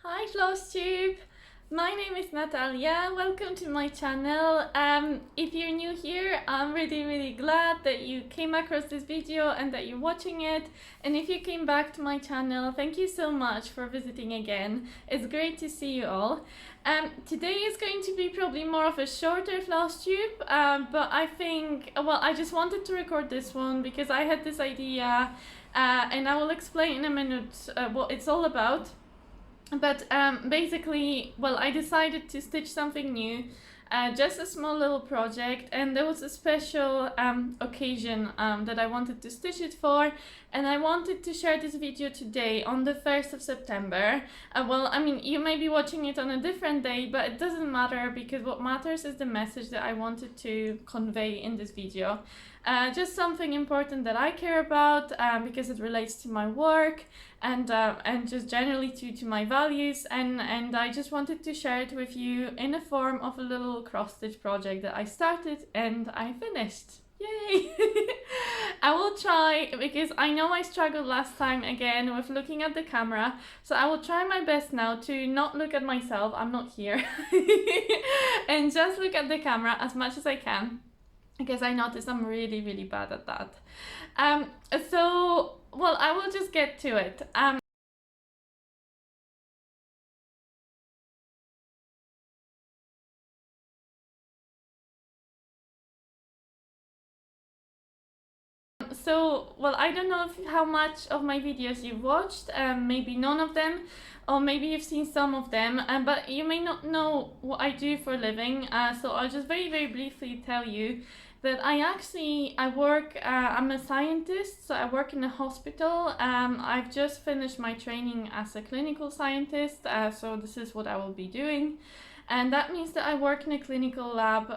Hi Flosstube! My name is Natalia. Welcome to my channel. If you're new here, I'm really glad that you came across this video and that you're watching it. And if you came back to my channel, thank you so much for visiting again. It's great to see you all. Today is going to be probably more of a shorter Flosstube, but I think, well, I just wanted to record this one because I had this idea, and I will explain in a minute what it's all about. But basically, well, I decided to stitch something new, just a small little project, and there was a special occasion that I wanted to stitch it for, and I wanted to share this video today on the 1st of September. Well, I mean, you may be watching it on a different day, but it doesn't matter because what matters is the message that I wanted to convey in this video. Just something important that I care about because it relates to my work and just generally to my values, and I just wanted to share it with you in the form of a little cross stitch project that I started and I finished. Yay! I will try, because I know I struggled last time again with looking at the camera, so I will try my best now to not look at myself, I'm not here, and just look at the camera as much as I can, because I noticed I'm really bad at that. So, well, I will just get to it. So, well, I don't know how much of my videos you've watched, maybe none of them, or maybe you've seen some of them, but you may not know what I do for a living, so I'll just very briefly tell you that I work, I'm a scientist, so I work in a hospital. I've just finished my training as a clinical scientist, so this is what I will be doing. And that means that I work in a clinical lab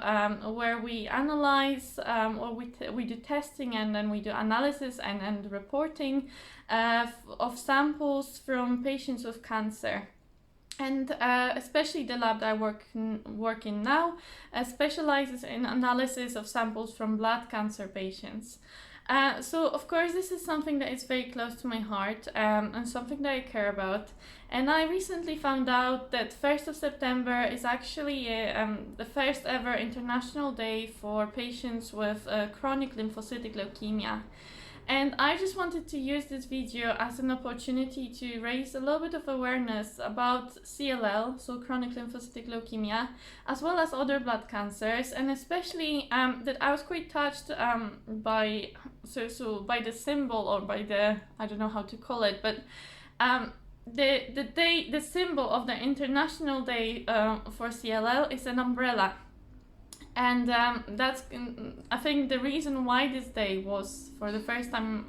where we analyze, or we do testing, and then we do analysis and reporting of samples from patients with cancer. And especially the lab that I work in now specializes in analysis of samples from blood cancer patients. So of course this is something that is very close to my heart, and something that I care about. And I recently found out that 1st of September is actually the first ever International Day for patients with chronic lymphocytic leukemia. And I just wanted to use this video as an opportunity to raise a little bit of awareness about CLL, so chronic lymphocytic leukemia, as well as other blood cancers, and especially that I was quite touched by the symbol, or by the, I don't know how to call it, but the symbol of the International Day for CLL is an umbrella. And that's, I think, the reason why this day was for the first time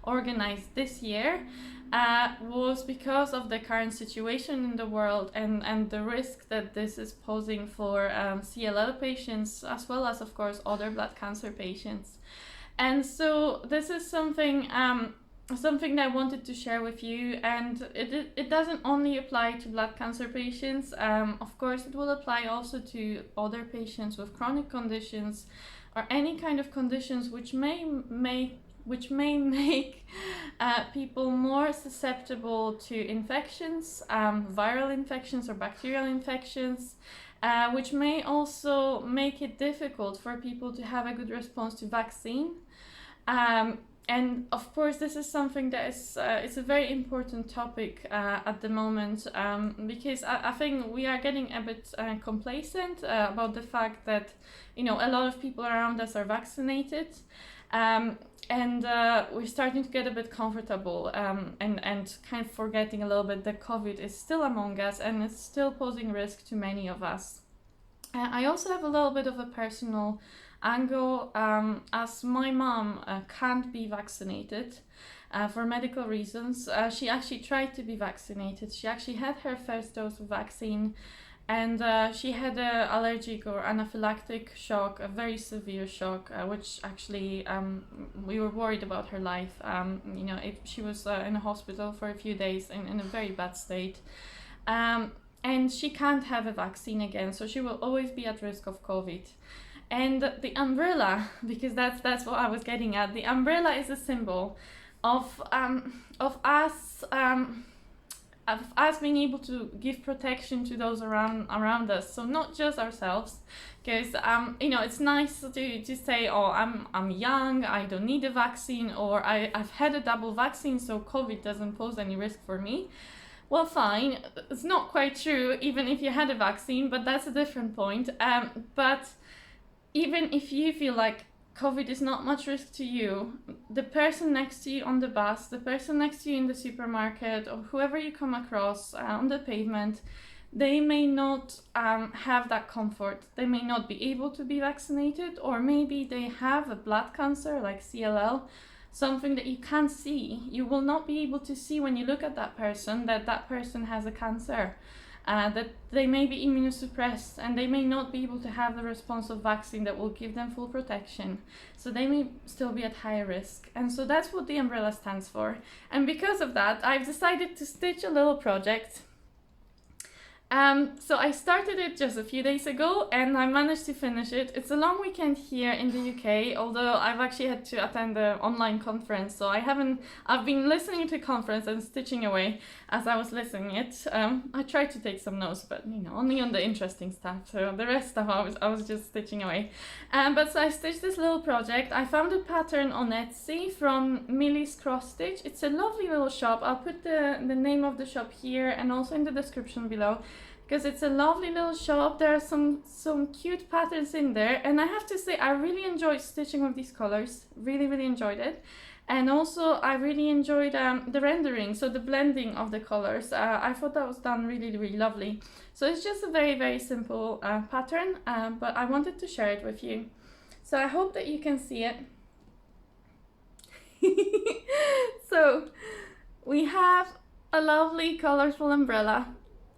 organized this year was because of the current situation in the world and the risk that this is posing for CLL patients, as well as, of course, other blood cancer patients. And so this is something that I wanted to share with you, and it doesn't only apply to blood cancer patients. Of course, it will apply also to other patients with chronic conditions or any kind of conditions which may make people more susceptible to infections, viral infections or bacterial infections, which may also make it difficult for people to have a good response to vaccine. And of course, this is something that is it's a very important topic at the moment, because I think we are getting a bit complacent about the fact that, you know, a lot of people around us are vaccinated, and we're starting to get a bit comfortable and kind of forgetting a little bit that COVID is still among us and it's still posing risk to many of us. I also have a little bit of a personal angle, as my mom can't be vaccinated for medical reasons. She actually tried to be vaccinated. She actually had her first dose of vaccine, and she had an allergic or anaphylactic shock, a very severe shock, which actually we were worried about her life. You know, she was in a hospital for a few days in a very bad state. And she can't have a vaccine again, so she will always be at risk of COVID. And the umbrella, because that's what I was getting at, the umbrella is a symbol of us of us being able to give protection to those around us, so not just ourselves, because you know, it's nice to say, oh, I'm young, I don't need a vaccine, or I've had a double vaccine, so COVID doesn't pose any risk for me. Well, fine, it's not quite true, even if you had a vaccine, but that's a different point. But even if you feel like COVID is not much risk to you, the person next to you on the bus, the person next to you in the supermarket, or whoever you come across on the pavement, they may not have that comfort. They may not be able to be vaccinated, or maybe they have a blood cancer like CLL, something that you can't see. You will not be able to see when you look at that person that that person has a cancer, that they may be immunosuppressed, and they may not be able to have the response of vaccine that will give them full protection. So they may still be at higher risk. And so that's what the umbrella stands for. And because of that, I've decided to stitch a little project. So I started it just a few days ago, and I managed to finish it. It's a long weekend here in the UK, although I've actually had to attend the online conference, so I've been listening to the conference and stitching away as I was listening it. I tried to take some notes, but you know, only on the interesting stuff, so the rest stuff I was just stitching away. But so I stitched this little project. I found a pattern on Etsy from MilliCrossStitch. It's a lovely little shop. I'll put the name of the shop here and also in the description below, because it's a lovely little shop. There are some cute patterns in there, and I have to say I really enjoyed stitching with these colors. Really enjoyed it. And also I really enjoyed the rendering, so the blending of the colors. I thought that was done really lovely. So it's just a very simple pattern, but I wanted to share it with you. So I hope that you can see it. So we have a lovely colorful umbrella.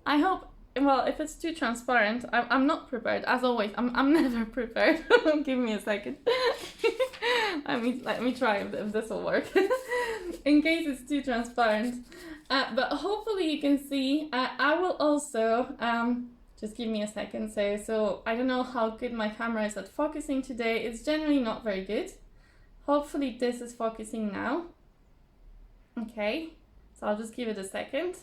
I hope, well, if it's too transparent, I'm not prepared. As always, I'm never prepared. Give me a second. let me try if this will work. In case it's too transparent. But hopefully you can see. I will also, just give me a second. So I don't know how good my camera is at focusing today. It's generally not very good. Hopefully this is focusing now. Okay, so I'll just give it a second.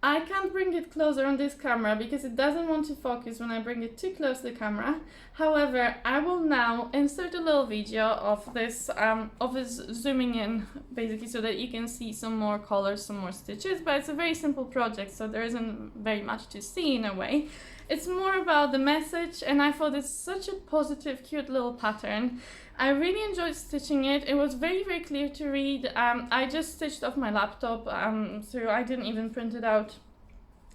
I can't bring it closer on this camera because it doesn't want to focus when I bring it too close to the camera. However, I will now insert a little video of this zooming in, basically, so that you can see some more colors, some more stitches. But it's a very simple project, so there isn't very much to see in a way. It's more about the message, and I thought it's such a positive, cute little pattern. I really enjoyed stitching it. It was very clear to read. I just stitched off my laptop, so I didn't even print it out.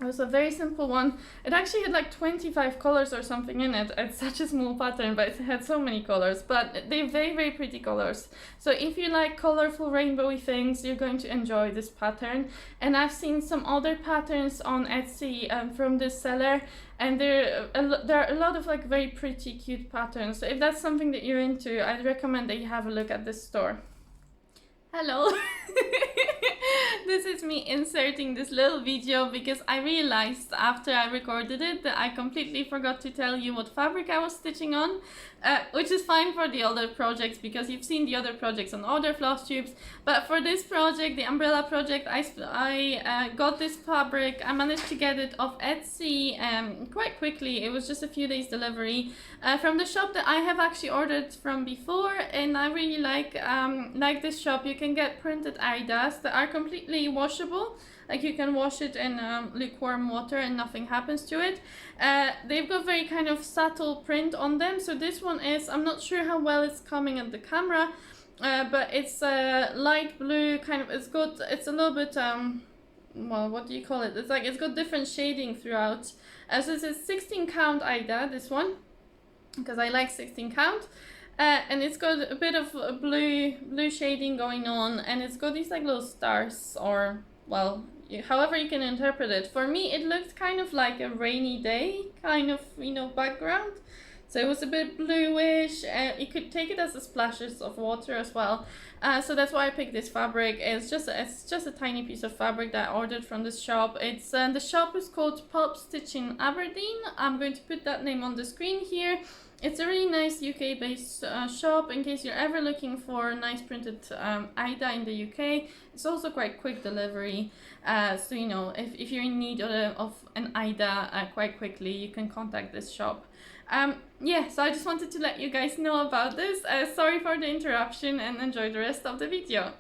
It was a very simple one. It actually had like 25 colors or something in it. It's such a small pattern, but it had so many colors. But they're very pretty colors. So if you like colorful rainbowy things, you're going to enjoy this pattern. And I've seen some other patterns on Etsy from this seller, and there are a lot of like very pretty cute patterns. So if that's something that you're into, I'd recommend that you have a look at this store. Hello. This is me inserting this little video because I realized after I recorded it that I completely forgot to tell you what fabric I was stitching on, which is fine for the other projects because you've seen the other projects on other floss tubes. But for this project, the umbrella project, I got this fabric. I managed to get it off Etsy quite quickly. It was just a few days delivery from the shop that I have actually ordered from before, and I really like this shop. You can get printed Aridas that are completely washable. Like you can wash it in lukewarm water and nothing happens to it. They've got very kind of subtle print on them. So this one is, I'm not sure how well it's coming at the camera, but it's light blue kind of. It's a little bit well, what do you call it? It's got different shading throughout. So it's a 16 count Aida, this one, because I like 16 count. And it's got a bit of blue shading going on, and it's got these like little stars, or well, however you can interpret it. For me, it looked kind of like a rainy day kind of, you know, background. So it was a bit bluish, and you could take it as a splashes of water as well. So that's why I picked this fabric. It's just a tiny piece of fabric that I ordered from this shop. It's the shop is called PulpStitchinAberdeen. I'm going to put that name on the screen here. it's a really nice UK-based shop in case you're ever looking for nice printed Aida in the UK. It's also quite quick delivery, so you know, if you're in need of an Aida quite quickly, you can contact this shop. Yeah, so I just wanted to let you guys know about this. Sorry for the interruption, and enjoy the rest of the video.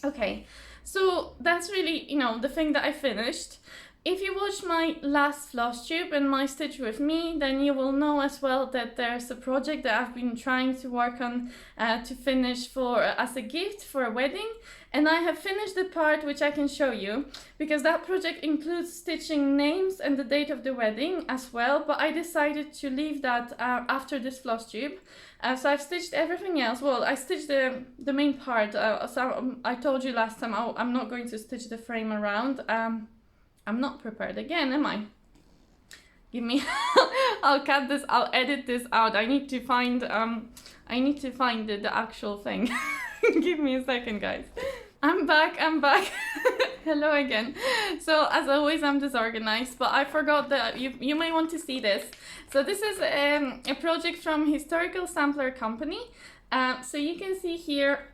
Okay, so that's really, you know, the thing that I finished. If you watched my last Flosstube and my Stitch with me, then you will know as well that there's a project that I've been trying to work on to finish as a gift for a wedding. And I have finished the part which I can show you, because that project includes stitching names and the date of the wedding as well, but I decided to leave that after this Flosstube. So I've stitched everything else. Well, I stitched the main part, so I told you last time I'm not going to stitch the frame around. I'm not prepared again, am I? Give me, I'll cut this, I'll edit this out. I need to find the actual thing. Give me a second, guys. I'm back. Hello again. So as always, I'm disorganized, but I forgot that you may want to see this. So this is a project from Historical Sampler Company. So you can see here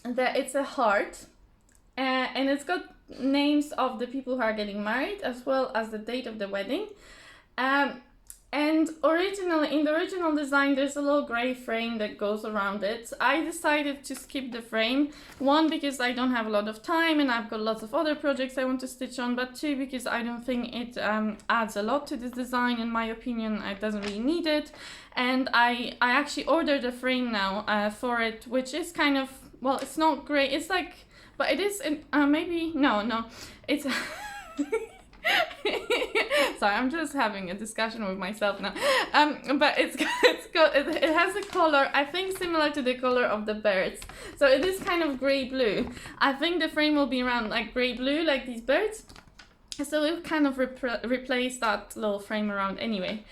that it's a heart, and it's got names of the people who are getting married as well as the date of the wedding. And originally, in the original design, there's a little grey frame that goes around it. I decided to skip the frame, one, because I don't have a lot of time and I've got lots of other projects I want to stitch on, but two, because I don't think it adds a lot to this design. In my opinion, it doesn't really need it. And I actually ordered a frame now for it, which is kind of, well, it's not great. It's like, but it is, maybe, no, it's... Sorry, I'm just having a discussion with myself now. But it has a color, I think, similar to the color of the birds. So it is kind of grey blue. I think the frame will be around like grey blue, like these birds. So we'll kind of replace that little frame around anyway.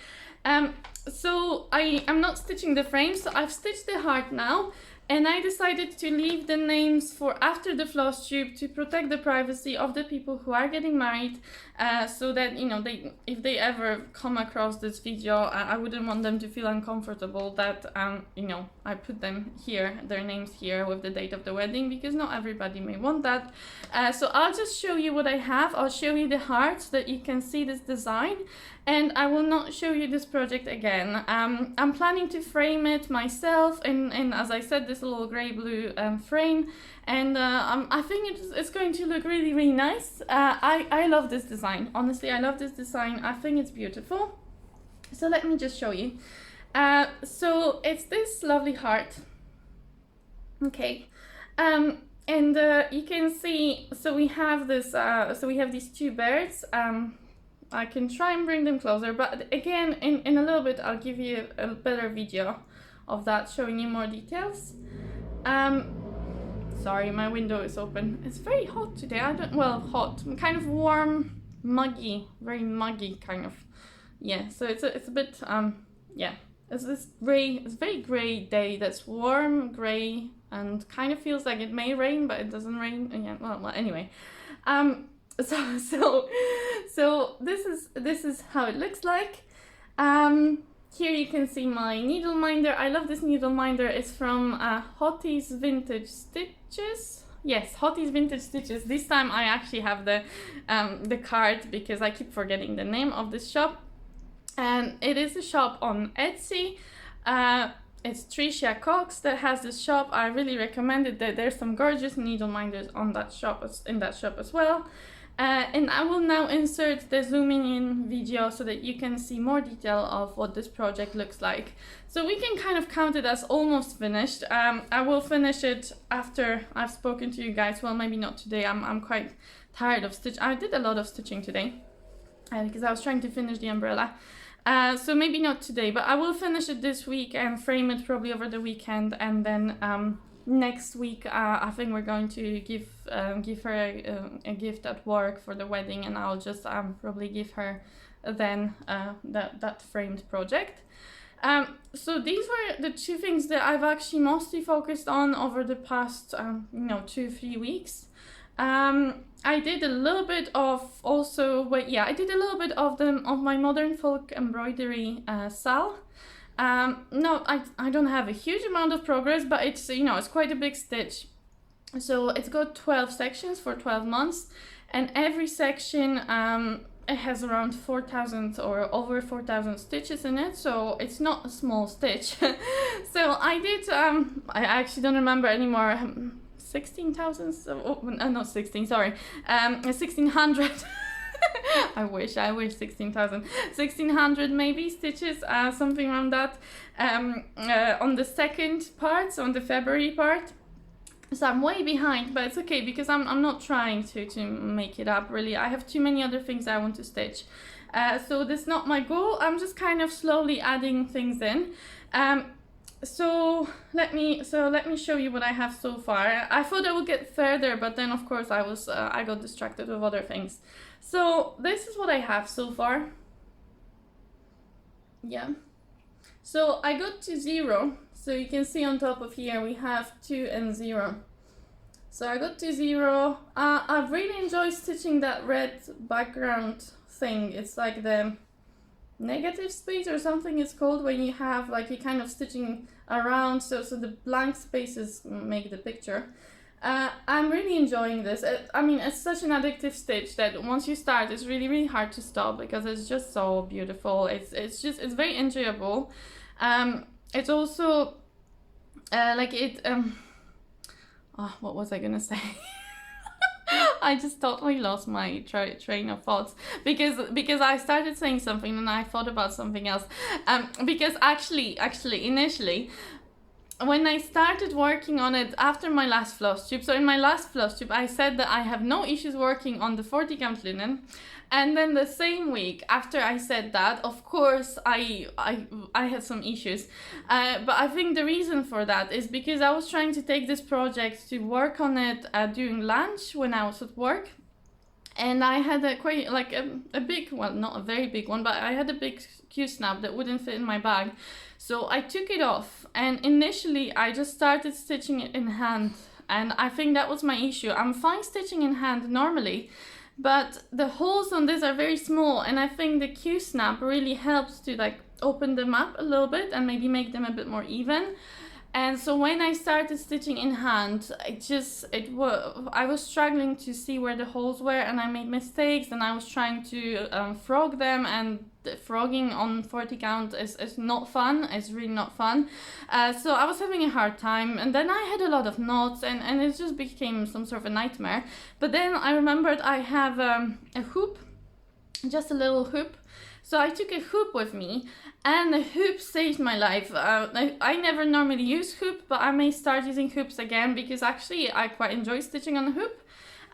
So I'm not stitching the frame, so I've stitched the heart now. And I decided to leave the names for after the Flosstube to protect the privacy of the people who are getting married, so that, you know, if they ever come across this video, I wouldn't want them to feel uncomfortable that, you know, I put them here, their names here with the date of the wedding, because not everybody may want that. So I'll just show you what I have. I'll show you the heart so that you can see this design, and I will not show you this project again. I'm planning to frame it myself in as I said, this little grey blue frame, and I think it's going to look really, really nice. I love this design. Honestly, I love this design. I think it's beautiful. So let me just show you. So it's this lovely heart. Okay. And you can see, so we have this, so we have these two birds. I can try and bring them closer, but again, in a little bit, I'll give you a better video of that, showing you more details. Sorry, my window is open. It's very hot today. Hot, kind of warm, muggy, very muggy kind of. Yeah, so it's a bit, yeah. It's this grey, it's a very grey day that's warm, grey, and kind of feels like it may rain, but it doesn't rain. Yeah, well, anyway. So this is how it looks like. Here you can see my needle minder. I love this needle minder. It's from HottiesVintageStitches. Yes, HottiesVintageStitches. This time I actually have the card, because I keep forgetting the name of this shop. And it is a shop on Etsy. It's Tricia Cox that has this shop. I really recommend it. There's some gorgeous needle minders on that shop, in that shop as well. And I will now insert the zooming in video so that you can see more detail of what this project looks like. So we can kind of count it as almost finished. I will finish it after I've spoken to you guys. Well, maybe not today. I'm quite tired of stitching. I did a lot of stitching today because I was trying to finish the umbrella. So maybe not today, but I will finish it this week and frame it probably over the weekend, and then next week I think we're going to give her a gift at work for the wedding, and I'll just probably give her then that framed project. So these were the two things that I've actually mostly focused on over the past 2-3 weeks. I did a little bit of I did a little bit of my modern folk embroidery sal. No, I don't have a huge amount of progress, but it's, you know, it's quite a big stitch. So it's got 12 sections for 12 months, and every section it has around 4,000 or over 4,000 stitches in it, so it's not a small stitch. So I did, I actually don't remember anymore, 16,000, oh, not 16, sorry, 1,600. I wish 16,000, 1,600 maybe stitches, something around that, on the second part, so on the February part. So I'm way behind, but it's okay because I'm not trying to make it up really. I have too many other things I want to stitch. So that's not my goal. I'm just kind of slowly adding things in. So let me show you what I have so far. I thought I would get further, but then of course I got distracted with other things. So this is what I have so far. Yeah. So I got to 0. So you can see on top of here we have 2 and 0. So I got to 0. I really enjoy stitching that red background thing. It's like the negative space or something it's called, when you have like you kind of stitching around, so the blank spaces make the picture. I'm really enjoying this. I mean, it's such an addictive stitch that once you start, it's really hard to stop because it's just so beautiful. It's very enjoyable. It's also what was I gonna say? I just totally lost my train of thoughts because I started saying something and I thought about something else. Because actually initially, when I started working on it after my last Flosstube, so in my last Flosstube I said that I have no issues working on the 40 count linen, and then the same week after I said that, of course I had some issues, but I think the reason for that is because I was trying to take this project to work on it during lunch when I was at work. And I had a quite like a big, well, not a very big one, but I had a big Q-snap that wouldn't fit in my bag. So I took it off, and initially I just started stitching it in hand, and I think that was my issue. I'm fine stitching in hand normally, but the holes on this are very small, and I think the Q-snap really helps to like open them up a little bit and maybe make them a bit more even. And so when I started stitching in hand, I was struggling to see where the holes were, and I made mistakes, and I was trying to frog them, and the frogging on 40 count is not fun. It's really not fun. So I was having a hard time, and then I had a lot of knots, and it just became some sort of a nightmare. But then I remembered I have a hoop, just a little hoop. So I took a hoop with me, and the hoop saved my life. I never normally use hoop, but I may start using hoops again because actually I quite enjoy stitching on a hoop.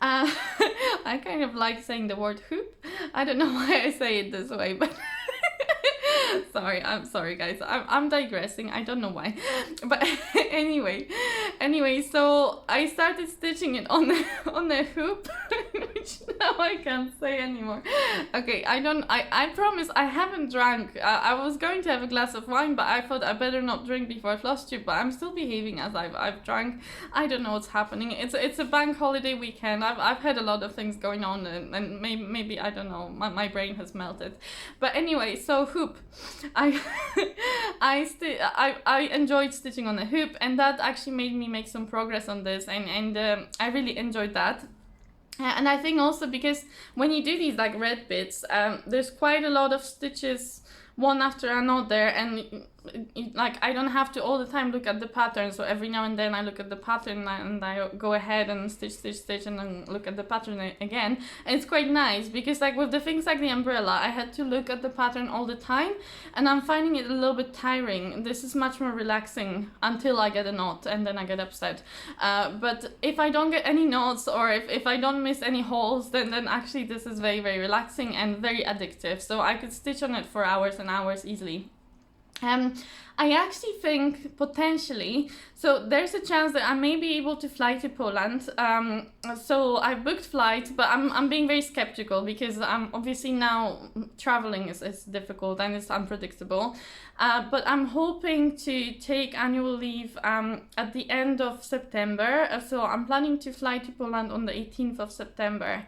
I kind of like saying the word hoop. I don't know why I say it this way, but I'm sorry guys, I'm digressing, I don't know why. But anyway, so I started stitching it on the hoop, which now I can't say anymore. Okay, I promise I haven't drank. I was going to have a glass of wine, but I thought I better not drink before Flosstube, but I'm still behaving as I've drank. I don't know what's happening. It's a bank holiday weekend. I've had a lot of things going on, and maybe I don't know, my brain has melted. But anyway, so hoop. I enjoyed stitching on a hoop, and that actually made me make some progress on this, and I really enjoyed that. And I think also because when you do these like red bits, there's quite a lot of stitches one after another, and like I don't have to all the time look at the pattern, so every now and then I look at the pattern and I go ahead and stitch and then look at the pattern again. And it's quite nice because like with the things like the umbrella, I had to look at the pattern all the time, and I'm finding it a little bit tiring. This is much more relaxing until I get a knot, and then I get upset. But if I don't get any knots, or if I don't miss any holes, then actually this is very relaxing and very addictive, so I could stitch on it for hours and hours easily. I actually think potentially, so there's a chance that I may be able to fly to Poland. So I booked flight, but I'm being very skeptical because obviously now traveling is difficult and it's unpredictable. But I'm hoping to take annual leave at the end of September. So I'm planning to fly to Poland on the 18th of September.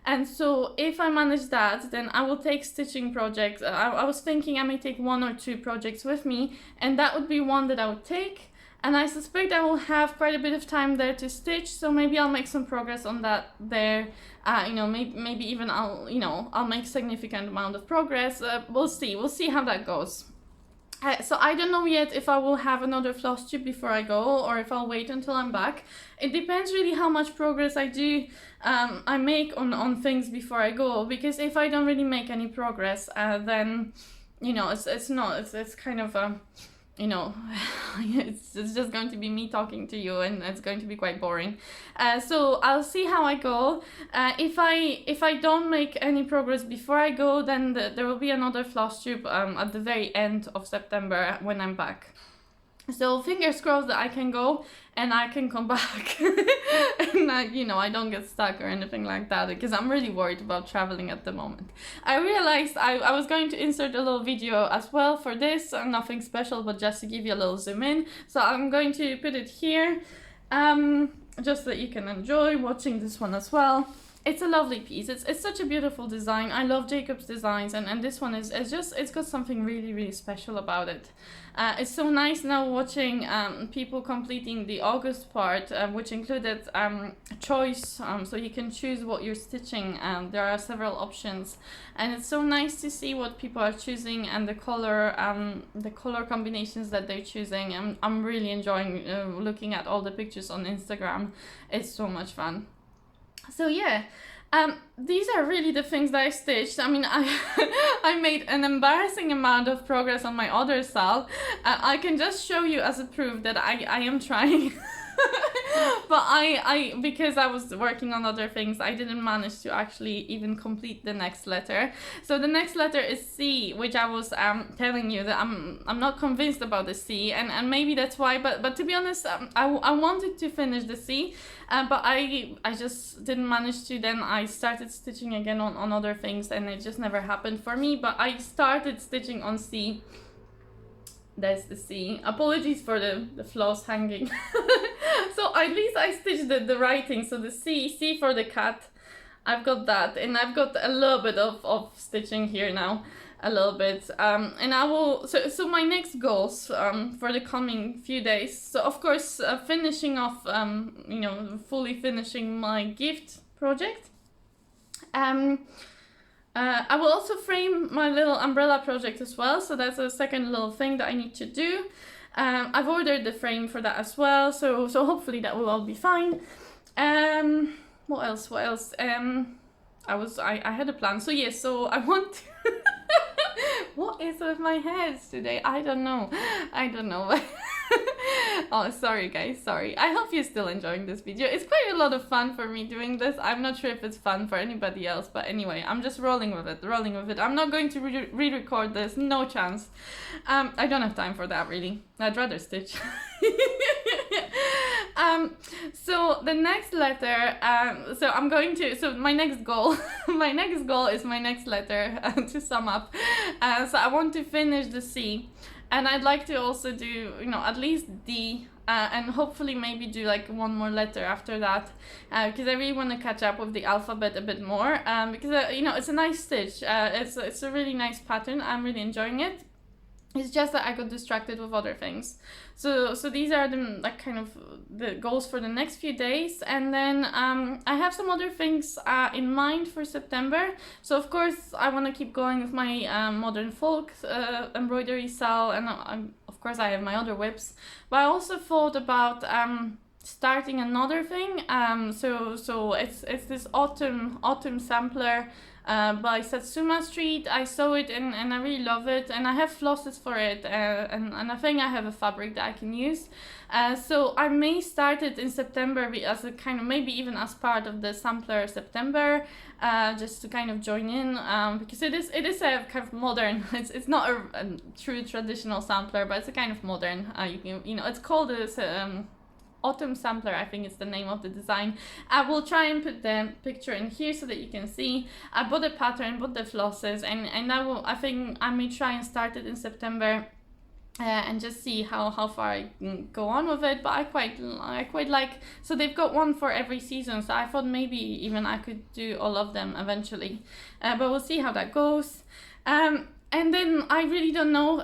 And so if I manage that, then I will take stitching projects. I was thinking I may take 1 or 2 projects with me, and that would be one that I would take. And I suspect I will have quite a bit of time there to stitch, so maybe I'll make some progress on that there. You know, maybe even I'll make significant amount of progress. We'll see how that goes. So I don't know yet if I will have another floss tube before I go, or if I'll wait until I'm back. It depends really how much progress I make on things before I go, because if I don't really make any progress, then, you know, it's kind of you know, it's just going to be me talking to you, and it's going to be quite boring. So I'll see how I go. If I don't make any progress before I go, then there will be another floss tube at the very end of September when I'm back. So fingers crossed that I can go and I can come back and you know, I don't get stuck or anything like that, because I'm really worried about traveling at the moment. I realized I was going to insert a little video as well for this, nothing special, but just to give you a little zoom in. So I'm going to put it here, just so that you can enjoy watching this one as well. It's a lovely piece. It's such a beautiful design. I love Jacob's designs, and this one is just, it's got something really, really special about it. It's so nice now watching people completing the August part, which included choice, so you can choose what you're stitching. There are several options, and it's so nice to see what people are choosing and the color combinations that they're choosing. I'm really enjoying looking at all the pictures on Instagram. It's so much fun. So yeah, these are really the things that I stitched. I mean, I made an embarrassing amount of progress on my other sal. I can just show you as a proof that I am trying. But because I was working on other things, I didn't manage to actually even complete the next letter. So the next letter is C, which I was telling you that I'm not convinced about the C, and maybe that's why. But to be honest, I wanted to finish the C, but I just didn't manage to. Then I started stitching again on other things, and it just never happened for me. But I started stitching on C. That's the C. Apologies for the floss hanging. So at least I stitched the writing. So the C for the cat, I've got that, and I've got a little bit of stitching here now, a little bit. And I will. So my next goals for the coming few days. So of course, finishing off, you know, fully finishing my gift project. I will also frame my little umbrella project as well, so that's a second little thing that I need to do. I've ordered the frame for that as well, so hopefully that will all be fine. What else? I had a plan. So yes, so I want to what is with my head today? I don't know. Oh, sorry guys, sorry. I hope you're still enjoying this video. It's quite a lot of fun for me doing this. I'm not sure if it's fun for anybody else, but anyway, I'm just rolling with it. I'm not going to re-record this, no chance. I don't have time for that really. I'd rather stitch. So the next letter, so my next goal, is my next letter, to sum up. So I want to finish the C. And I'd like to also do, you know, at least D, and hopefully maybe do like one more letter after that, because I really want to catch up with the alphabet a bit more, because, you know, it's a nice stitch. It's a really nice pattern. I'm really enjoying it. It's just that I got distracted with other things. So these are the like kind of the goals for the next few days, and then I have some other things in mind for September. So of course I want to keep going with my modern folk embroidery sal, and of course I have my other whips. But I also thought about starting another thing. So it's this autumn sampler. By Satsuma Street. I saw it and I really love it, and I have flosses for it, and I think I have a fabric that I can use. So I may start it in September as a kind of, maybe even as part of the sampler September, just to kind of join in, because it is a kind of modern. It's not a true traditional sampler, but it's a kind of modern. You know, it's called this. Autumn Sampler, I think it's the name of the design. I will try and put the picture in here so that you can see. I bought the pattern, bought the flosses, and I think I may try and start it in September. and just see how far I can go on with it. But I quite like, so they've got one for every season, so I thought maybe even I could do all of them eventually, but we'll see how that goes. And then I really don't know,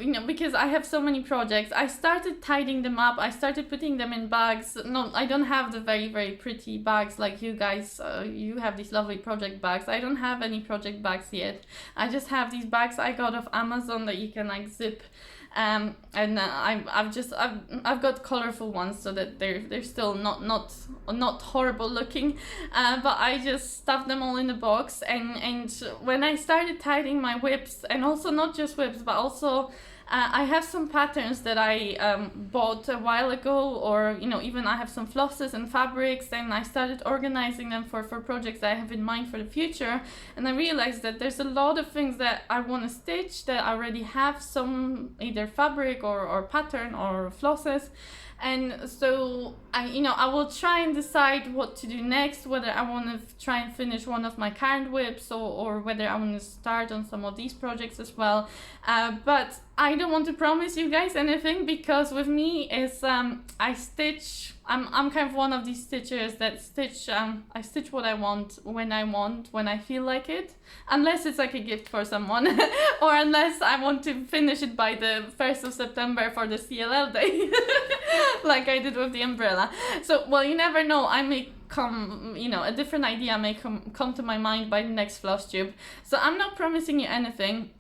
you know, because I have so many projects. I started tidying them up. I started putting them in bags. No, I don't have the very, very pretty bags like you guys. You have these lovely project bags. I don't have any project bags yet. I just have these bags I got off Amazon that you can like zip. And I've got colorful ones so that they're still not horrible looking, but I just stuffed them all in a box. And when I started tidying my whips, and also not just whips but also I have some patterns that I bought a while ago, or you know, even I have some flosses and fabrics, and I started organizing them for projects that I have in mind for the future. And I realized that there's a lot of things that I want to stitch that I already have some either fabric or pattern or flosses. And so I will try and decide what to do next, whether I want to try and finish one of my current whips, or whether I want to start on some of these projects as well. But I don't want to promise you guys anything, because with me is I stitch. I'm kind of one of these stitchers that stitch. I stitch what I want, when I feel like it, unless it's like a gift for someone, or unless I want to finish it by the 1st of September for the CLL day, like I did with the umbrella. So, well, you never know. I may come, you know, a different idea may come to my mind by the next Flosstube. So I'm not promising you anything.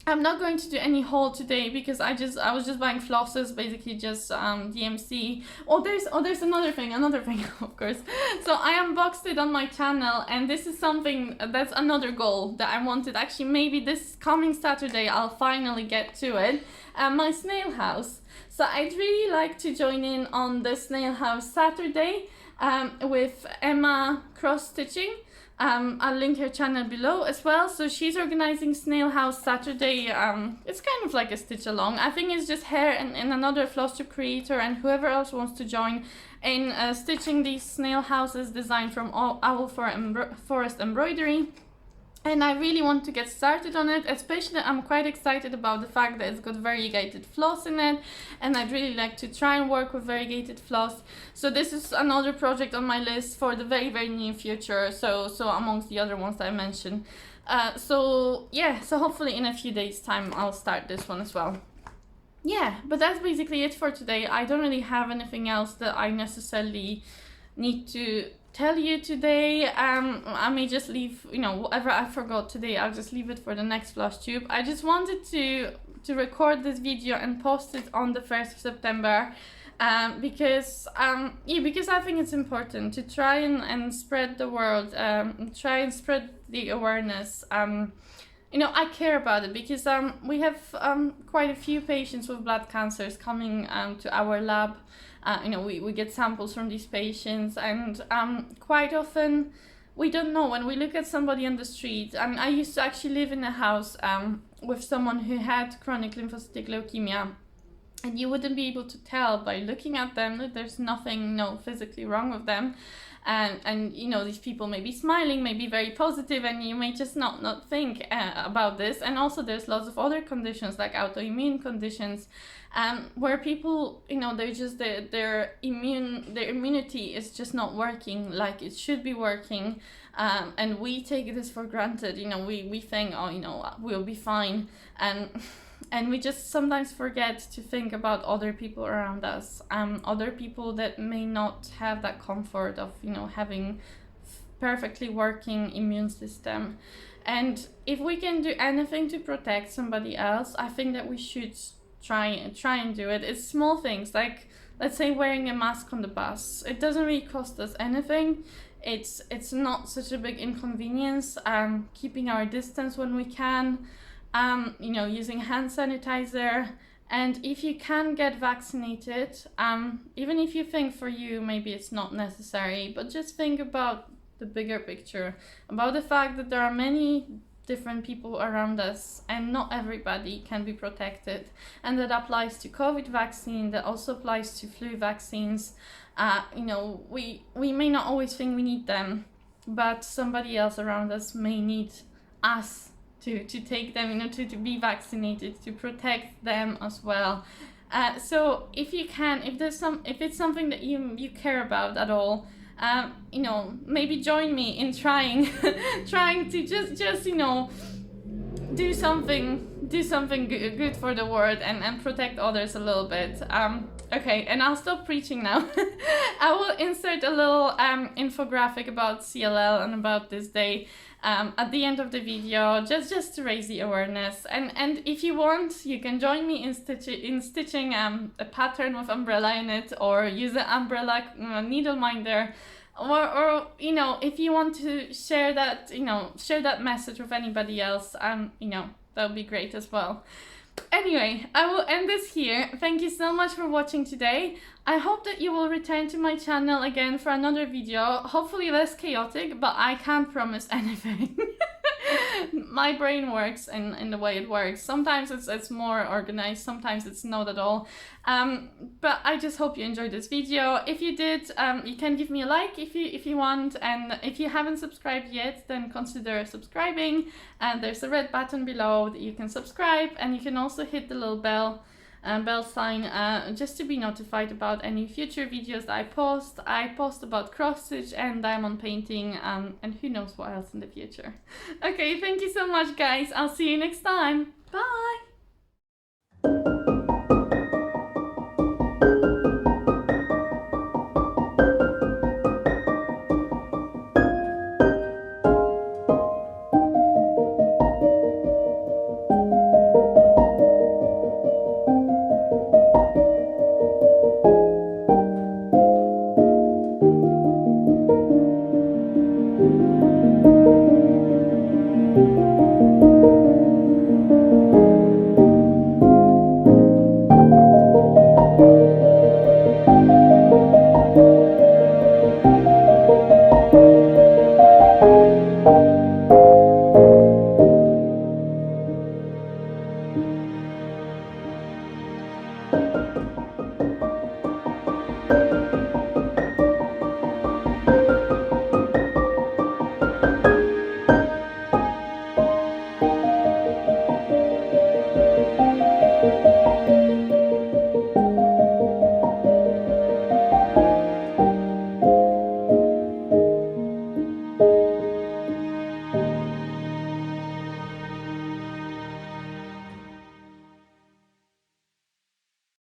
I'm not going to do any haul today because I was just buying flosses, basically just DMC. There's another thing, of course. So I unboxed it on my channel, and this is something that's another goal that I wanted. Actually, maybe this coming Saturday I'll finally get to it. My snail house. So I'd really like to join in on the snail house Saturday with MilliCrossStitching. I'll link her channel below as well. So she's organizing Snail House Saturday. It's kind of like a stitch along. I think it's just her and another Flosstube creator and whoever else wants to join in stitching these snail houses designed from Owl Forest Embroidery. And I really want to get started on it, especially I'm quite excited about the fact that it's got variegated floss in it, and I'd really like to try and work with variegated floss. So this is another project on my list for the very, very near future, so amongst the other ones that I mentioned. So hopefully in a few days time I'll start this one as well. Yeah, but that's basically it for today. I don't really have anything else that I necessarily need to tell you today. I may just leave, you know, whatever I forgot today, I'll just leave it for the next Flosstube. I just wanted to record this video and post it on the 1st of September because I think it's important to try and spread the word, try and spread the awareness. You know, I care about it because we have quite a few patients with blood cancers coming to our lab. You know, we get samples from these patients, and quite often we don't know when we look at somebody on the street. I used to actually live in a house with someone who had chronic lymphocytic leukemia, and you wouldn't be able to tell by looking at them that there's nothing physically wrong with them. And you know, these people may be smiling, may be very positive, and you may just not think about this. And also there's lots of other conditions like autoimmune conditions where people, you know, they're just their immunity is just not working like it should be working, and we take this for granted. You know, we think, oh, you know, we'll be fine, and we just sometimes forget to think about other people around us, other people that may not have that comfort of, you know, having perfectly working immune system. And if we can do anything to protect somebody else, I think that we should try and do it. It's small things, like let's say wearing a mask on the bus. It doesn't really cost us anything. It's not such a big inconvenience. Keeping our distance when we can. You know, using hand sanitizer, and if you can get vaccinated, even if you think for you maybe it's not necessary, but just think about the bigger picture, about the fact that there are many different people around us and not everybody can be protected, and that applies to COVID vaccine, that also applies to flu vaccines. You know, we may not always think we need them, but somebody else around us may need us to take them, you know, to be vaccinated, to protect them as well. So if you can, if it's something that you care about at all, you know, maybe join me in trying to just you know, do something good for the world and protect others a little bit. Okay, and I'll stop preaching now. I will insert a little infographic about CLL and about this day at the end of the video, just to raise the awareness. And if you want, you can join me in stitching a pattern with umbrella in it, or use an umbrella needle minder. Or you know, if you want to share that, you know, share that message with anybody else, you know, that would be great as well. Anyway, I will end this here. Thank you so much for watching today. I hope that you will return to my channel again for another video, hopefully less chaotic, but I can't promise anything. My brain works in the way it works. Sometimes it's more organized, sometimes it's not at all. But I just hope you enjoyed this video. If you did, you can give me a like if you want, and if you haven't subscribed yet, then consider subscribing. And there's a red button below that you can subscribe, and you can also hit the little bell sign just to be notified about any future videos that I post. I post about cross stitch and diamond painting, and who knows what else in the future. Okay, thank you so much, guys. I'll see you next time. Bye.